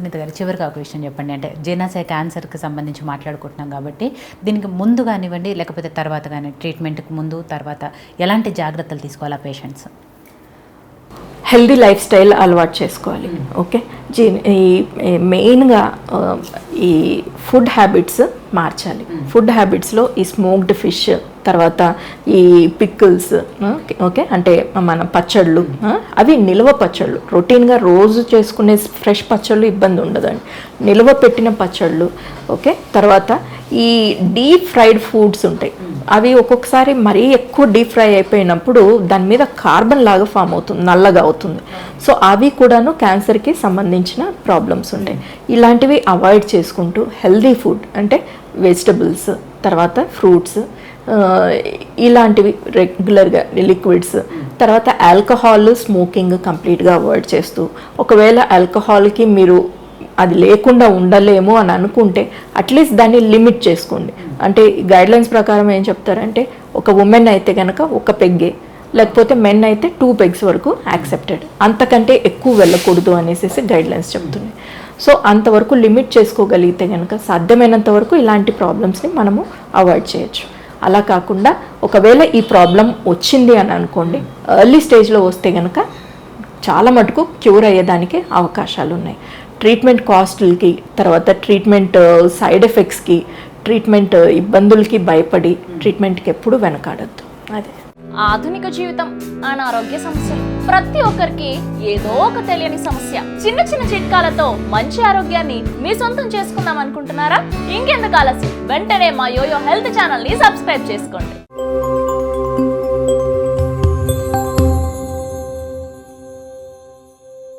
సునీత గారు, చివరిగా ఒక విషయం చెప్పండి. అంటే జీర్ణాశయ క్యాన్సర్కి సంబంధించి మాట్లాడుకుంటున్నాం కాబట్టి దీనికి ముందు కానివ్వండి లేకపోతే తర్వాత కానీ, ట్రీట్మెంట్కి ముందు తర్వాత ఎలాంటి జాగ్రత్తలు తీసుకోవాలా పేషెంట్స్? హెల్దీ లైఫ్ స్టైల్ అలవాటు చేసుకోవాలి. ఓకే, ఈ మెయిన్గా ఈ ఫుడ్ హ్యాబిట్స్ మార్చాలి. ఫుడ్ హ్యాబిట్స్లో ఈ స్మోక్డ్ ఫిష్, తర్వాత ఈ పికిల్స్, ఓకే, అంటే మన పచ్చళ్ళు, అవి నిల్వ పచ్చళ్ళు. రొటీన్గా రోజు చేసుకునే ఫ్రెష్ పచ్చళ్ళు ఇబ్బంది ఉండదండి. నిల్వ పెట్టిన పచ్చళ్ళు, ఓకే. తర్వాత ఈ డీప్ ఫ్రైడ్ ఫుడ్స్ ఉంటాయి, అవి ఒక్కొక్కసారి మరీ ఎక్కువ డీప్ ఫ్రై అయిపోయినప్పుడు దాని మీద కార్బన్ లాగా ఫామ్ అవుతుంది, నల్లగా అవుతుంది. సో అవి కూడాను క్యాన్సర్కి సంబంధించిన ప్రాబ్లమ్స్ ఉంటాయి. ఇలాంటివి అవాయిడ్ చేసుకుంటూ హెల్దీ ఫుడ్ అంటే వెజిటబుల్స్, తర్వాత ఫ్రూట్స్, ఇలాంటివి రెగ్యులర్గా లిక్విడ్స్, తర్వాత ఆల్కహాల్, స్మోకింగ్ కంప్లీట్గా అవాయిడ్ చేస్తూ, ఒకవేళ ఆల్కహాల్కి మీరు అది లేకుండా ఉండలేము అని అనుకుంటే అట్లీస్ట్ దాన్ని లిమిట్ చేసుకోండి. అంటే గైడ్లైన్స్ ప్రకారం ఏం చెప్తారంటే ఒక ఉమెన్ అయితే కనుక ఒక పెగ్గే, లేకపోతే మెన్ అయితే 2 పెగ్స్ వరకు యాక్సెప్టెడ్, అంతకంటే ఎక్కువ వెళ్ళకూడదు అనేసి గైడ్లైన్స్ చెప్తున్నాయి. సో అంతవరకు లిమిట్ చేసుకోగలిగితే కనుక సాధ్యమైనంత వరకు ఇలాంటి ప్రాబ్లమ్స్ని మనము అవాయిడ్ చేయొచ్చు. అలా కాకుండా ఒకవేళ ఈ ప్రాబ్లం వచ్చింది అని అనుకోండి, ఎర్లీ స్టేజ్లో వస్తే కనుక చాలా మటుకు క్యూర్ అయ్యేదానికి అవకాశాలు ఉన్నాయి. ట్రీట్మెంట్ కాస్ట్లకి, తర్వాత ట్రీట్మెంట్ సైడ్ ఎఫెక్ట్స్కి, ట్రీట్మెంట్ ఇబ్బందులకి భయపడి ట్రీట్మెంట్కి ఎప్పుడు వెనకాడద్దు. అదే ఆధునిక జీవితం, అనారోగ్య సమస్యలు, ప్రతి ఒక్కరికి ఏదో ఒక తెలియని సమస్య. చిన్న చిన్న చిట్కాలతో మంచి ఆరోగ్యాన్ని మీ సొంతం చేసుకుందాం అనుకుంటున్నారా? ఇంకెందుకు ఆలస్యం, వెంటనే మా యోయో హెల్త్ ఛానల్ ని సబ్స్క్రైబ్ చేసుకోండి.